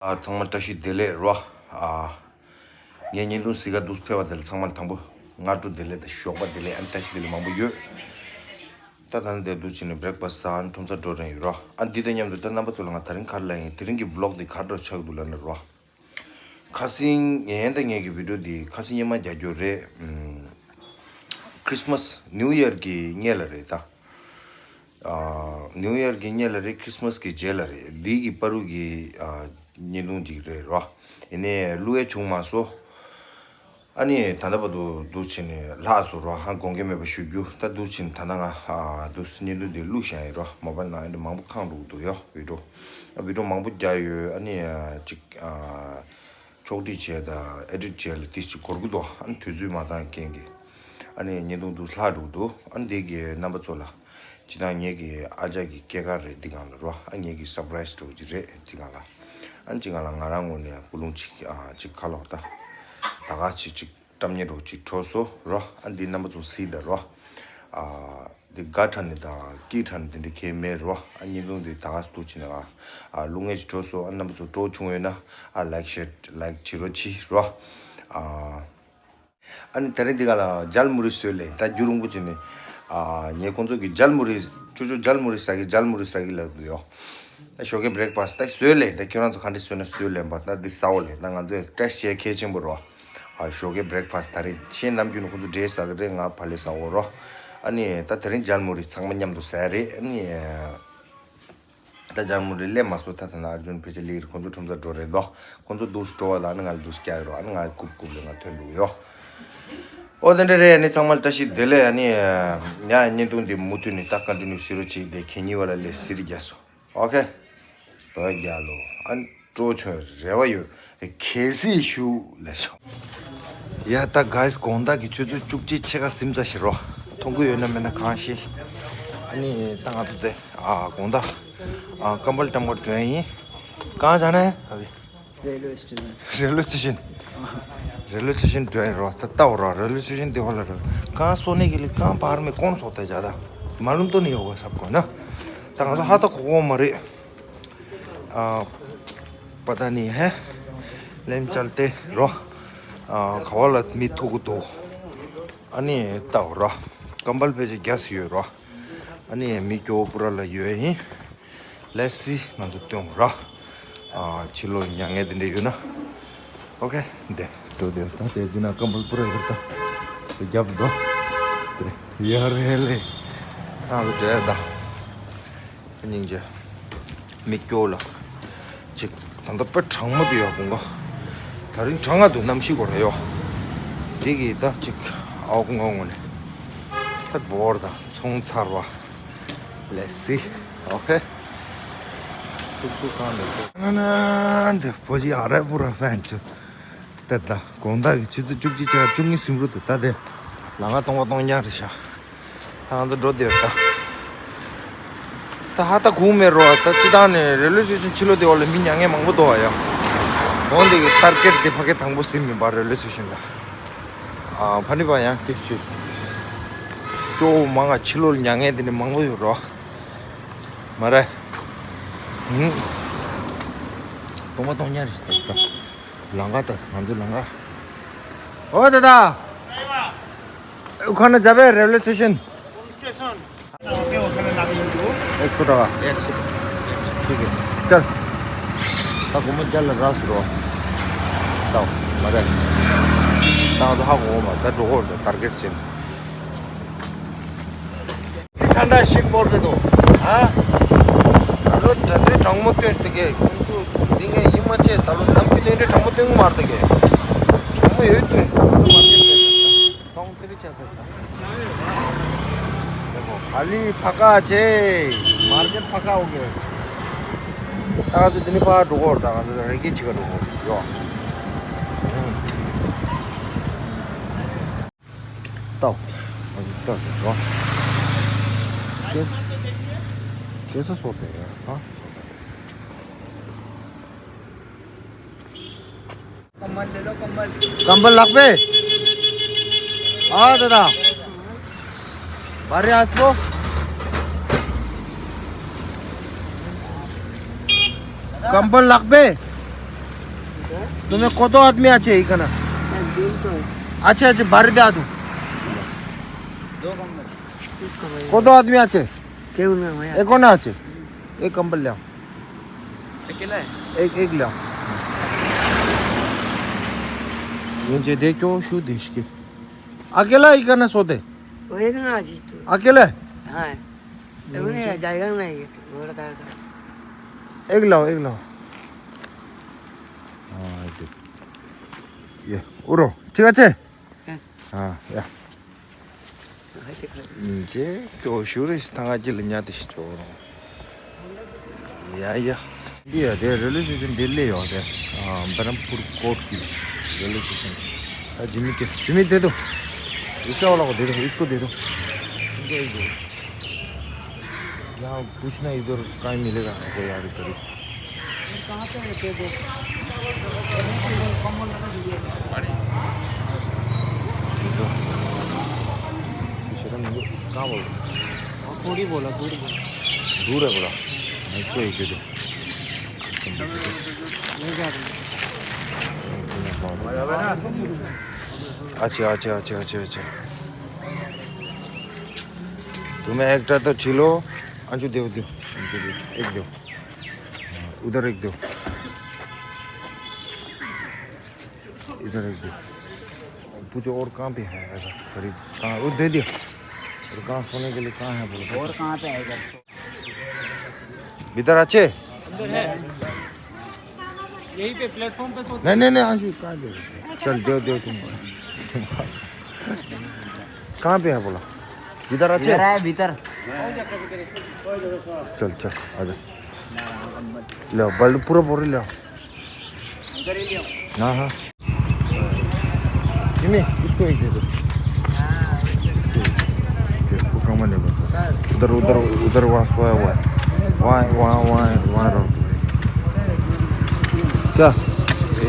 정말 다시 델레 얘는 시가 두스페와 델 정말 당부 나도 델레다 쇼바 델레 안타시 델레 마부요 따단데 두치는 브렉퍼스트 한 통사 도ren 로 안디데냠도 단나바 돌anga 다른 칼라이 드링기 블록디 카드 쳐둘라는 로 카싱 예hen데 얘기 비디오디 카싱 예만 자조레 크리스마스 뉴 이어기 녜라레다 New Year ginyalari Christmas ki jelari digi parugi nyilung digre ro ine lue chungma so ani tandabado duchine laso ro han gongge me bashugyu ta duchin tananga dusnilu de lushan ro mobile na inde mangbu khangdu do yo video mangbu jayu ani chik chogdi cheda edit chel tis korgudo an tuzu madan kengi ani nyilung du sladu do an digi number chola 지난 얘기 아자기 개가를 디간으로 안 얘기 서프라이즈 도지레 디간라 안 지간라 나랑 오늘 불lun치 직칼로다 다 같이 직 담내로 지초소로 안 디나무 좀 시더로 디 가탄이다 기탄인데 개메로 안 이동데 다 같이 도치나가 롱에 지초소 안 나무 좀 도중에나 like 지로치로 아니 다른 디가라 잘 모르스을래 다 주름 붙이네 네 건조기 잘무리 주주 잘무리 싸기 라고요. 쇼게 브레이크파스트 딱 쇠래 다 결혼서 컨디션에 쇠래 맞나 디사올래 나간데 택시에 케칭 보러 쇼게 브레이크파스트 다리 친 남주는 건조 제사 그래 nga 팔레사 오러 아니 다 다른 잘무리 상만냠도 사리 아니 다 잘무리 레 마소타나 아준 페젤리 건조 tumza 도레도 건조 도스토와 나는 알 도스캐로 아는 알 굽굽을 틀루요. 오늘에 네 정말 다시 델레 아니 야 니동디 무투니 딱 컨티뉴 시르치 데 케니와라 레 시리자소 오케이 더야로 안 조처 레와요 케시 슈 레소 야다 가이스 곤다 기초주 쭉지 체가 심자 싫어 통구 연면에 간시 아니 땅아도 돼 곤다 컴벌 담고 트레인 가 자네 railway station railway station train रोता railway station देवाला कहाँ सोने के लिए कहाँ बाहर में कौन सोता है ज़्यादा मालूम तो नहीं होगा सबको ना तंग तो हाथ को मरे पता नहीं है लेकिन चलते रो खवाला मिठू को तो अनि ताऊ कंबल पे जो गैस ये रो अनि मिठू पूरा ला ये ही लेसी मतलब तुम रो chilo nyangé dinde yuna okay de to de ta te dina kambal pura irta te jab do te yar hele alo de da ninja mikyola 즉 단다 뼈 장모도요 뭔가 다른 장아도 남시고래요 되게 있다 즉 아공공원에 딱 뭐다 송차로 레시 오케이 나나나한테 보지 알아 보라 팬츠 됐다 공다 주도 죽지 제가 중이 심으로 됐다데 나가 동냐르샤 다한테 로데었다 다 하다 구매로 왔다 지단에 relation 치료돼 원래 민양에 망고도 와요 근데 이 타겟 때 밖에 당부 쓰면 말 relations다 파니 봐야 택시 또 망아 치료를 양해 되는 망고요 말해 Toma tonya rista langa ta mandu langa o dada ওখানে যাবে railway station station okay ওখানে নামিয়ে দেব 100 টাকা 100 ঠিক আছে চল তা ঘুমে চল রাস রো দাও মারে দাও তো 하고 다 저거 টার্গেট ছিল ঠান্ডা শীত পড়বে তো 다들 정모된 되게 공주 딩에 이마체 달로 남피는데 정모된 마르게 정모 여유도 마켓 됐다 빨리 파가제 마켓 파가 오게 나가도 드니 봐 로고 나가도 레기 지가 로고 요 또 어디 또 कैसा सोते हैं हाँ कंबल ले लो कंबल लग पे दादा बारे आज तो कंबल लग पे तुम्हें কত आदमी আছে এখানে আচ্ছা আচ্ছা বাড়ি দে আদু কত आदमी আছে क्यों ना मैं एक कोना আছে एक कंबल ले आओ अकेला है एक एक ले आओ मुझे देखो शू देश के अकेला ही करना सोते वो एक ना आज तो अकेला है हाँ उन्हें जाएगा नहीं ये तो घोड़ा कार का एक लाओ हाँ ये उरो ठीक है हाँ या 이제 교실에 당하지를 냐듯이죠. 야야. ये दे रिलेशन दिल्ली हो दे बरमपुर कोर्ट की रिलेशन जिम्मी दे दो इसका वाला को दे दो इसको दे दो यहाँ पूछना इधर कहीं मिलेगा कोई यार करीब कहाँ पे रखे दो कहाँ बोल पूरी बोला दूर है बोला इसको एक दे दो अच्छा तुम्हें एक तो छिलो अंशु देव दो एक दो उधर एक दो इधर एक दो पूछो और कहाँ पे है ऐसा करीब कहाँ वो दे दिया और कहाँ सोने के लिए कहाँ है बोलो और कहाँ पे आएगा भीतर अच्छे अंदर है यही पे प्लेटफॉर्म पे सोते नहीं अंशु कहाँ दे चल दो तुम कहाँ पे है बोला भीतर अच्छे है भीतर चल आजा ले बल्ब पूरा पूरा ले हाँ जिम्मी इसको एक दे दो उधर वहाँ सोया हुआ है वहाँ रहो क्या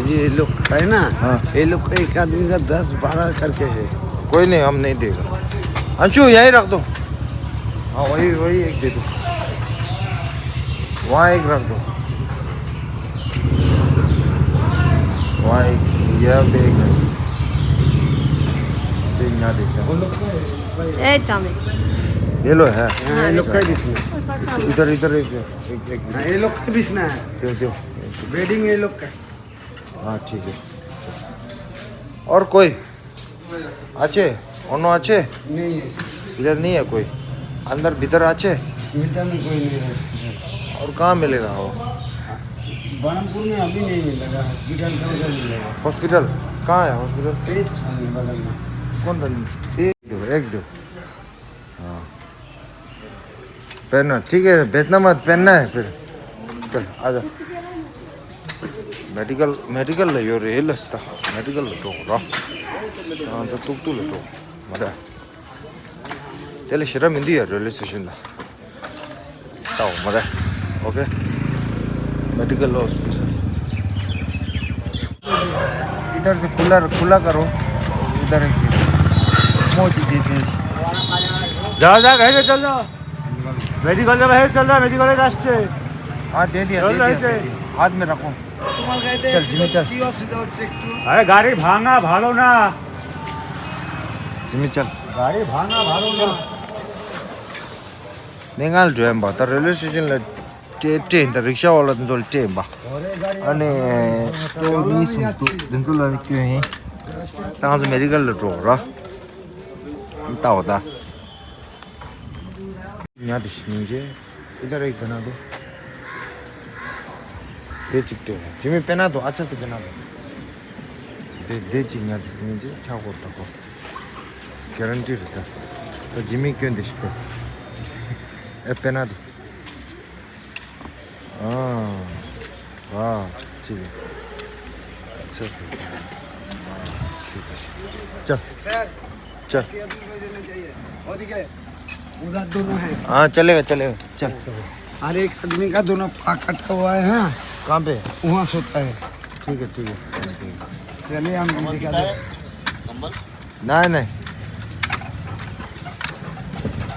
ये लोग है ना हाँ ये लोग एक आदमी का 10-12 करके है कोई नहीं हम नहीं देगा अंशु यहीं रख दो हाँ वही एक दे दो वहाँ एक रख दो वहाँ एक यह भी एक रख दो ना देखते ये लो है ये लोग का बिस्ना इधर एक ये लोग का बिस्ना है दो बेडिंग ये लोग का हाँ ठीक है और कोई अच्छे ओनो अच्छे नहीं है इधर नहीं है कोई अंदर भीतर अच्छे भीतर में कोई नहीं है और कहाँ मिलेगा वो बरमपुर में अभी नहीं मिलेगा हॉस्पिटल का उधर मिलेगा हॉस्पिटल कहाँ है हॉस्पिटल यही तो सामने बगल में कौन एक दो हाँ पहनना ठीक है बेचना मत पहनना है फिर चल आजा मेडिकल ले रेल अस्ता मेडिकल ले तो रा हाँ तो तुक ले तो मरा तेरे शर्म इंदी है रेलवे स्टेशन दा ताऊ मरा ओके मेडिकल हॉस्पिटल इधर से खुला करो इधर एक मोची देते जाओ कहीं चल जाओ मेडिकल जब है चल रहा मेडिकल रास्ते हाँ दे दिया हाथ में रखो चल जिम्मी चल अरे गाड़ी भांगा भालो ना जिम्मी चल गाड़ी भांगा भालो ना मेंगाल जो है बात रेलवे स्टेशन ले ट्रेन द रिक्शा वाला तो ट्रेन बा अने तो नहीं सुन तो दिन तो लगे क्यों है ताऊ तो मेडिकल ले तो रा ताऊ दा यहाँ दिश नीचे इधर एक बना दो दे चिपटे जिम्मी पहना दो अच्छा से पहना दो दे चिंगा दिश नीचे छाव करता को गारंटी रहता तो जिम्मी क्यों दिशते ए पहना दो हाँ वाह ठीक है अच्छा से ठीक है चल उधर दोनों है हाँ चलेगा चल हर एक आदमी का दोनों पाँव कटा हुआ है हाँ कहाँ पे वहाँ सोता है ठीक है चलिए हम दिखा दे नहीं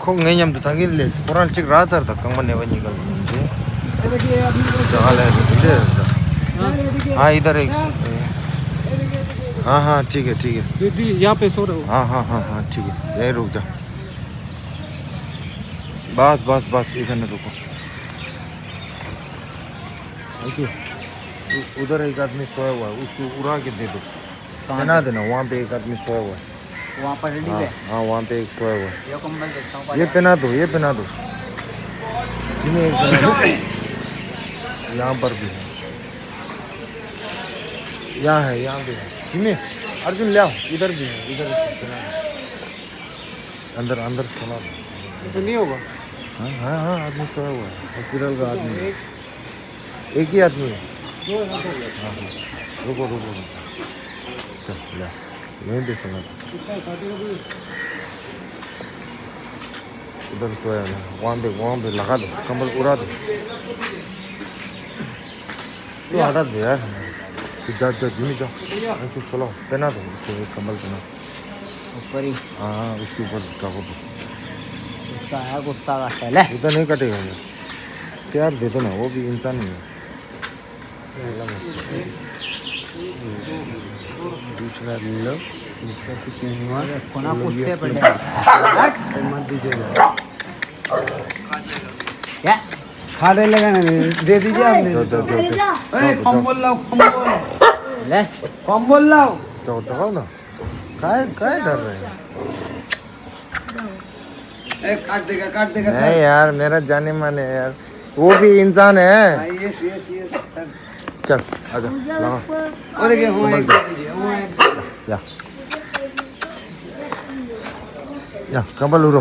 콩 내년도 당일래 코란 찍 라자르다 강만 내가 니가 이제 देखिए अभी 잘해 근데 हाँ इधर एक हाँ हाँ ठीक है दीदी यहाँ पे सो रहे हो? हाँ हाँ हाँ हाँ ठीक है यहीं रुक जा बस बस बस इधर न रुको उधर एक आदमी सोया हुआ है उसको उड़ा के दे दो पहना देना वहाँ पे एक आदमी सोया हुआ है वहाँ पर रेडी है। हाँ वहाँ पे एक सोया हुआ है ये कंबल देखता हूँ। ये पहना दो जिन्हें एक पहना दो यहाँ पर भी है यहाँ भी है जिन्हें अर्जुन ले आओ इधर भी है इधर पहना दो अंदर सुना दो तो नहीं होगा। हाँ हाँ हाँ आदमी सोया हुआ है हॉस्पिटल का आदमी है एक ही आदमी है हाँ हाँ रुको चल ले यहीं पे सुना उधर सोया है वहाँ पे लगा दो कंबल उड़ा दो तो हटा दो यार जा जिमी जाओ ऐसे चलो पहना दो उसको एक कंबल पहना ऊपर ही हाँ उसके ऊपर रखो दो कुत्ता है, कुत्ता का स्टाइल है। इतना नहीं कटेगा यार प्यार दे दो ना वो भी इंसान ही है दूसरा लो जिसका कुछ नहीं हुआ कोना कुत्ते पड़े मत दीजिएगा क्या खाने लगा ना दे दीजिए आपने कंबल लाओ ले कंबल लाओ दबाओ ना काय डर रहे हैं काट देगा नहीं यार मेरा जाने माने यार वो भी इंसान है यस चल आजा लगा और देखिए वहाँ एक दे दीजिए वहाँ एक या कंबल उड़ो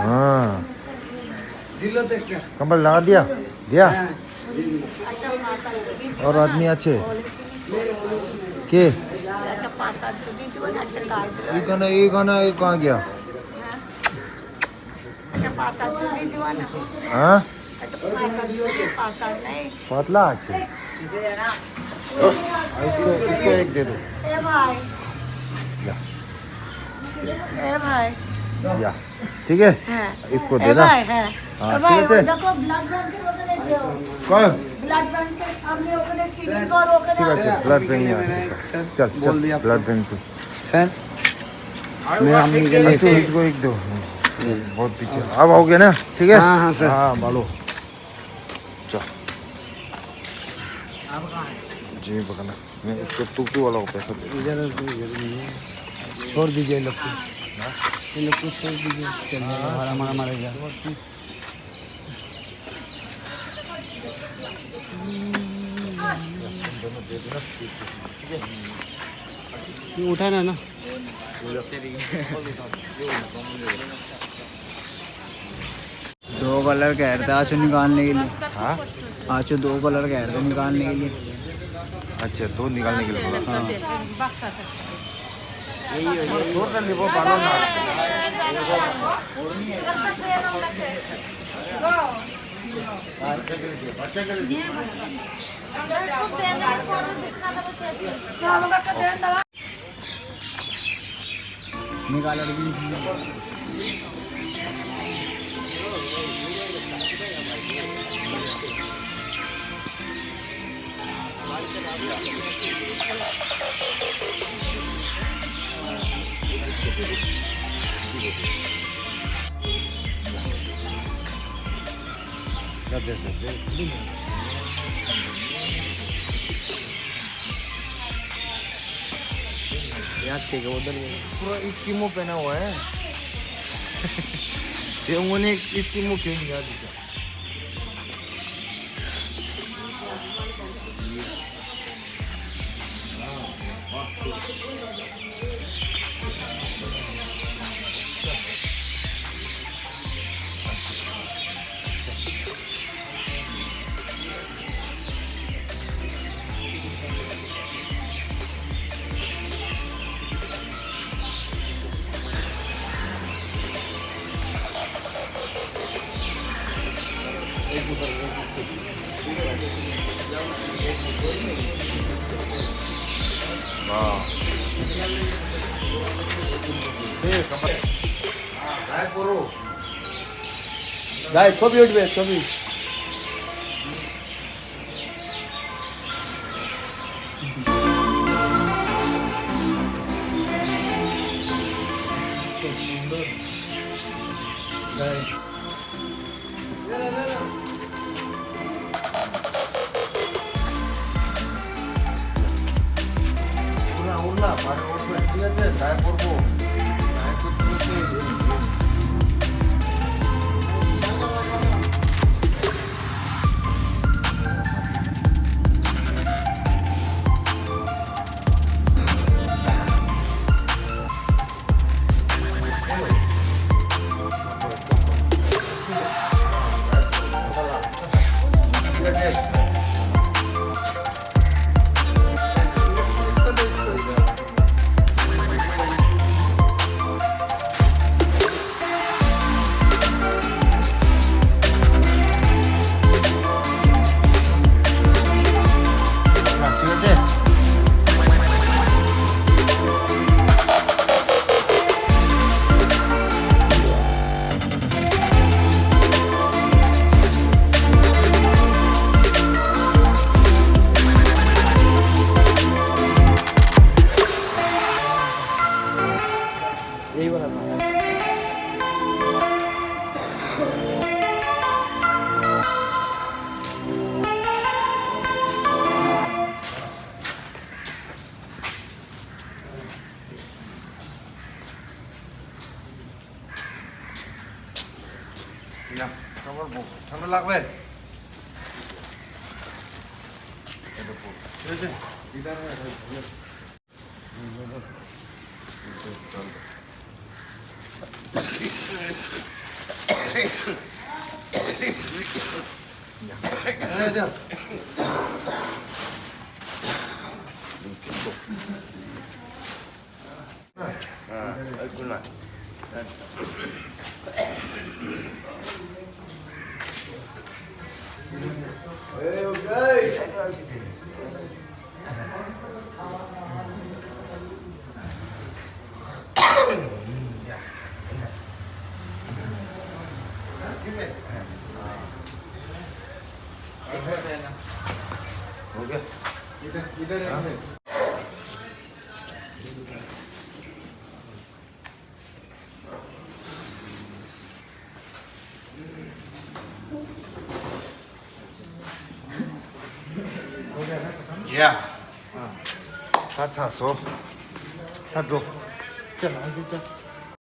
हाँ दिलो तक क्या कंबल लगा दिया और आदमी अच्छे के ये गाना कहाँ गया हाँ पतला अच्छे इसको एक दे दो या ठीक है इसको दे ना हाँ ठीक है कौन ठीक है ब्लड बैंक चल ब्लड बैंक से सर मेरा अम्मी के लिए इसको एक दो बहुत पीछे अब आओगे ना ठीक है हाँ सर हाँ बोलो चल जी पकड़ना मैं इसको टूटू वाला को पैसा दे इधर छोड़ दीजिए लोग को ये लोग को छोड़ दीजिए चलने हमारा मारेगा उठाना ना दो कलर का हेयर था आँचू निकालने के लिए हाँ आँचू 2 कलर का हेयर था निकालने के लिए अच्छा दो निकालने के लिए बोला हाँ निकाल पूरा इसकी मुंह पहना हुआ है ये उन्होंने इसकी मुंह क्यों निकाल दिया गाय 24 छवि 올라 바로 오르면 찍어줘 날 보고 날 보고 यही वाला था 그냥 저걸 보고 저걸 나고 해 그러지 해야 돼 굿나잇 오케이. इधर है 야. 다 탔어. 다 줘. चल आगे चल